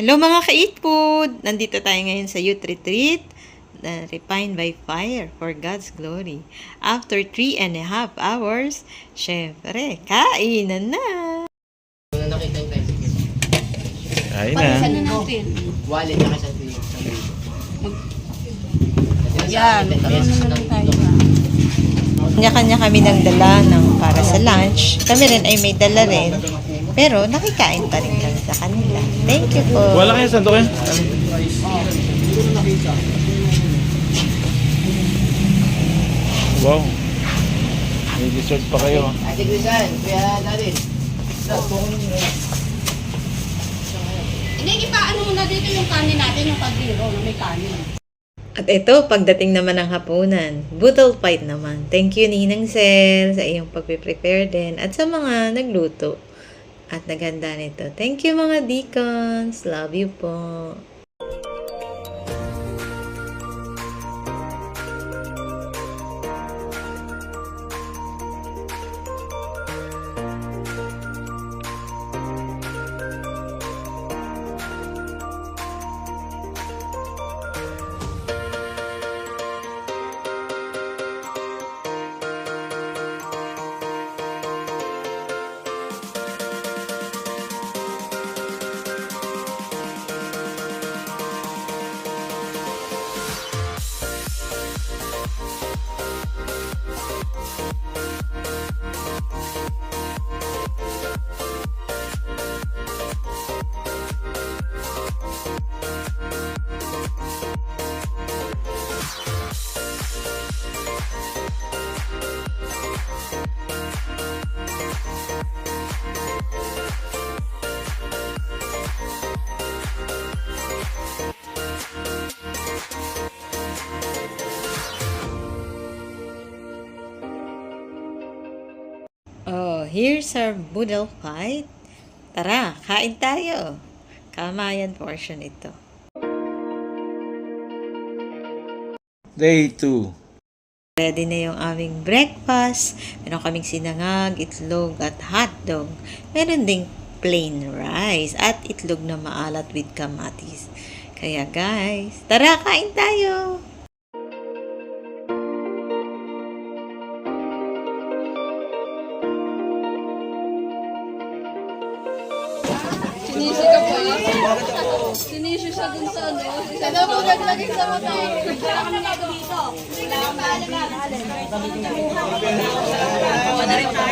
Hello mga ka-eat food! Nandito tayo ngayon sa youth retreat, Refined by Fire for God's Glory. After 3.5 hours, syempre, kainan na! Nakita yung tricycle. Kain Palisan na. na natin. Wallet na kasi Yan, karoon na lang tayo ba? Kanya-kanya kami nagdala ng para sa lunch. Kami rin ay may dala rin. Pero nakikain pa rin kami sa kanila. Thank you po. Wala kayo, sando kayo? Wow. May dessert pa kayo. Ate Grisan, kuya David. Hindi, ipaano muna dito yung kanin natin, yung pagbiro na may kanin. At ito, pagdating naman ng hapunan, budol fight naman. Thank you Ninang Sel sa iyong pagpe-prepare din at sa mga nagluto at naghanda nito. Thank you mga deacons. Love you po. Oh, here's our budol fight. Tara, kain tayo. Kamayan portion ito. Day 2. Ready na yung aming breakfast. Meron kaming sinangag, itlog at hotdog. Meron ding plain rice at itlog na maalat with kamatis. Kaya guys, tara kain tayo! Sinisi ka pa? Sinisi siya dun sa ano? Sana mo naglagay sa mata. Wala ka na dito. Wala ka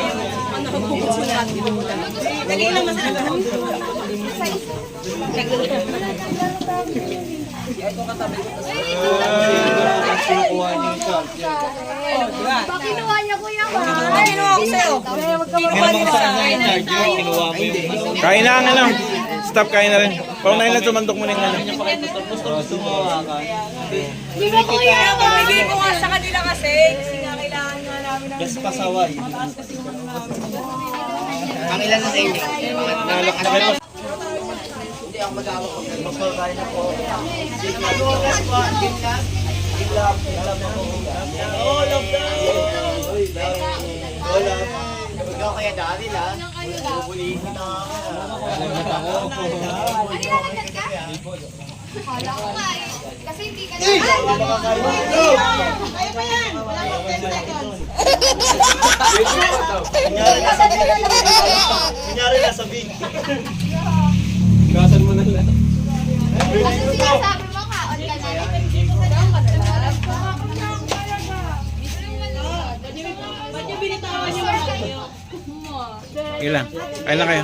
Lagay lang masarap. Kinuha niya kuya ba? Kinuha ko sa'yo. Kain na nga lang. Stop, kain na rin. Parang na lang tumandok mo na yung ano. Di ba kuya ba? Hindi ko nga sa kanila kasi kailangan nga namin ng mataas kasi yung ano namin. Ang ilan na sa inyo? Mga nalakas. Hindi ako mag-awak ko. Magpapay na po. Ikaw kaya dati lang. Bubulihin na ako. Ano nilalagyan ka? Kala ko nga eh. Kasi hindi ka na. Kaya pa yan. Wala pang 10 seconds. Kunyari nasa big. Gasan mo na lang. Kasi sinasabi mo ka, on ka na. Ba't yung binitawan niyo mga kayo? Sige lang. Kain na kayo.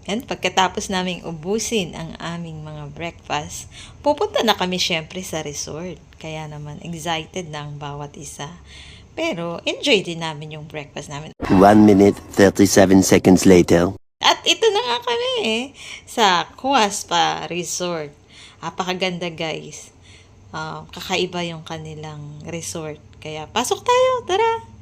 And pagkatapos naming ubusin ang aming mga breakfast, pupunta na kami syempre sa resort. Kaya naman excited na ang bawat isa. Pero enjoy din namin yung breakfast namin. 1 minute, 37 seconds later. At ito na nga kami sa Kuaspa Resort. Apakaganda guys. Kakaiba yung kanilang resort. Kaya pasok tayo, tara!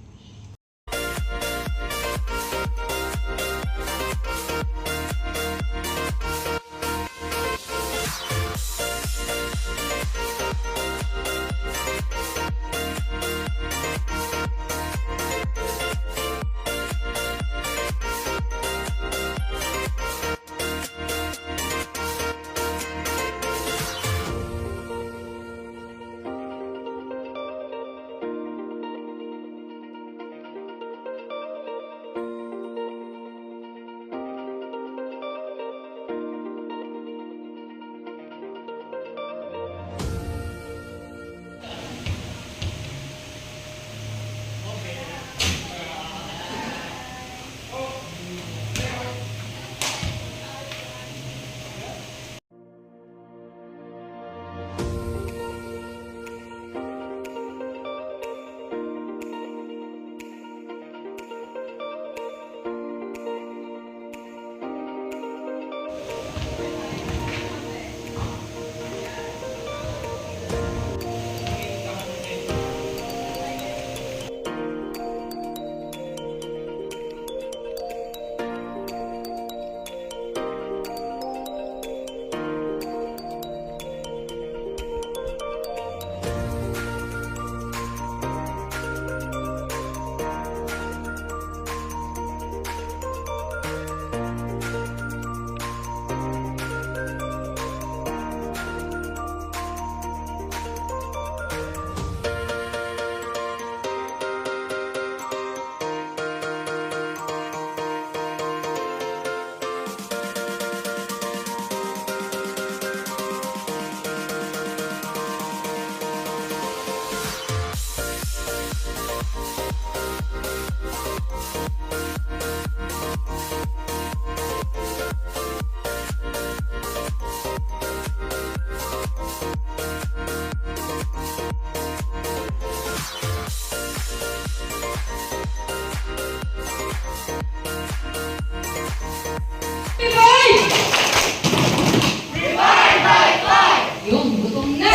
Yung, gutom na.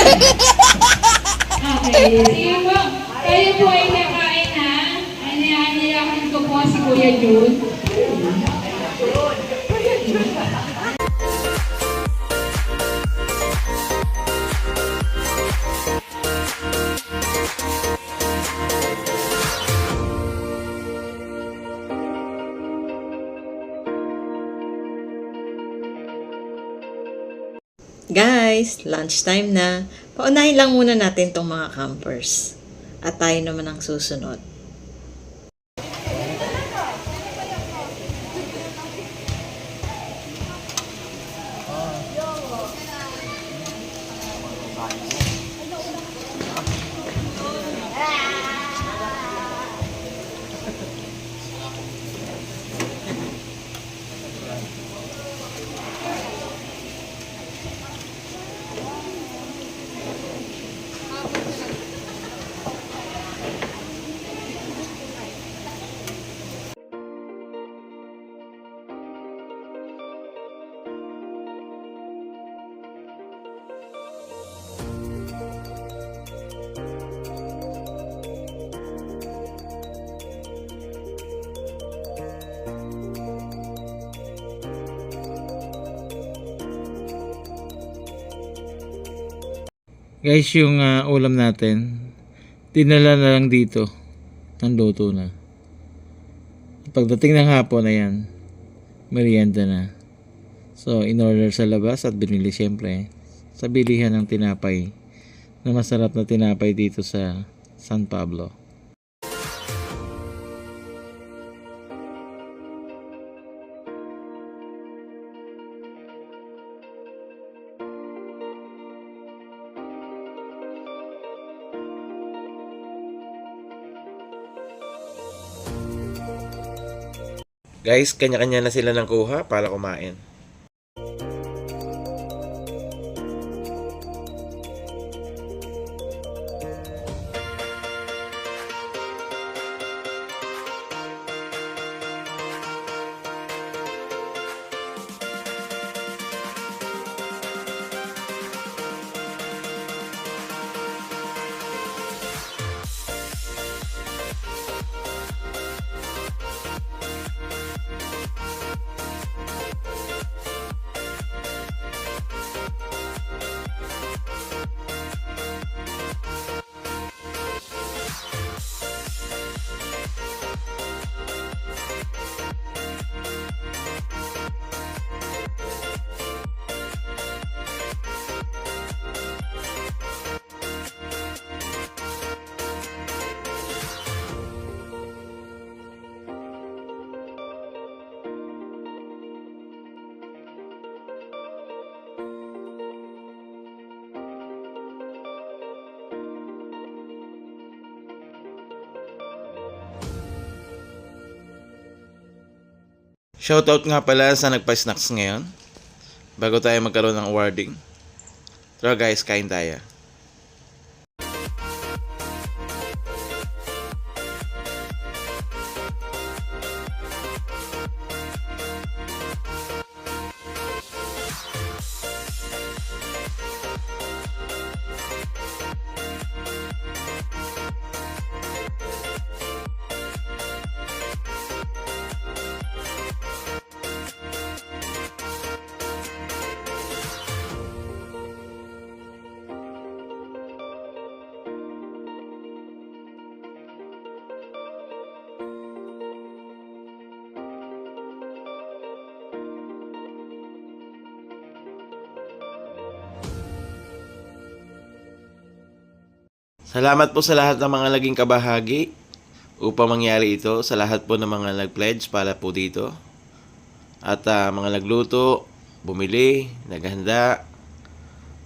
Okay, sige po. Kayo po ay nakain na. Aniyakan ko po si Kuya Jun. Guys, lunchtime na. Paunahin lang muna natin tong mga campers. At tayo naman ang susunod. Guys, yung ulam natin, dinala na lang dito. Nanluto na. Pagdating ng hapon na yan, merienda na. So, in-order sa labas at binili siyempre sa bilihan ng tinapay na masarap na tinapay dito sa San Pablo. Guys, kanya-kanya na sila ng kuha para kumain. Shoutout nga pala sa nagpa-snacks ngayon. Bago tayo magkaroon ng awarding. Tara guys, kain tayo. Salamat po sa lahat ng mga naging kabahagi upang mangyari ito, sa lahat po ng mga nag-pledge para po dito. At mga nagluto, bumili, naghanda,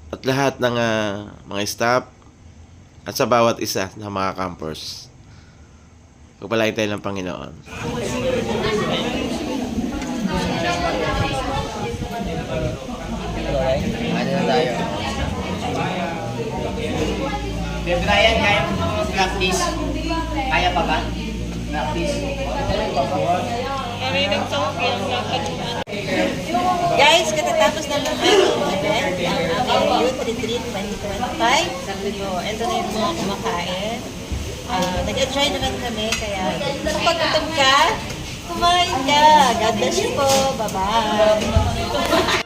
at lahat ng mga staff at sa bawat isa ng mga campers. Pagpalain tayo ng Panginoon. Ano na tayo? Brian, kaya mo practice? Kaya pa ba? Practice. Guys, katatapos na ng ating event, ang aming Youth Retreat 2025. Sabi ko, ito na yung mga kumakain. Nag-enjoy naman kami, kaya kapag gutom ka, kumain ka. God bless you po. Bye-bye.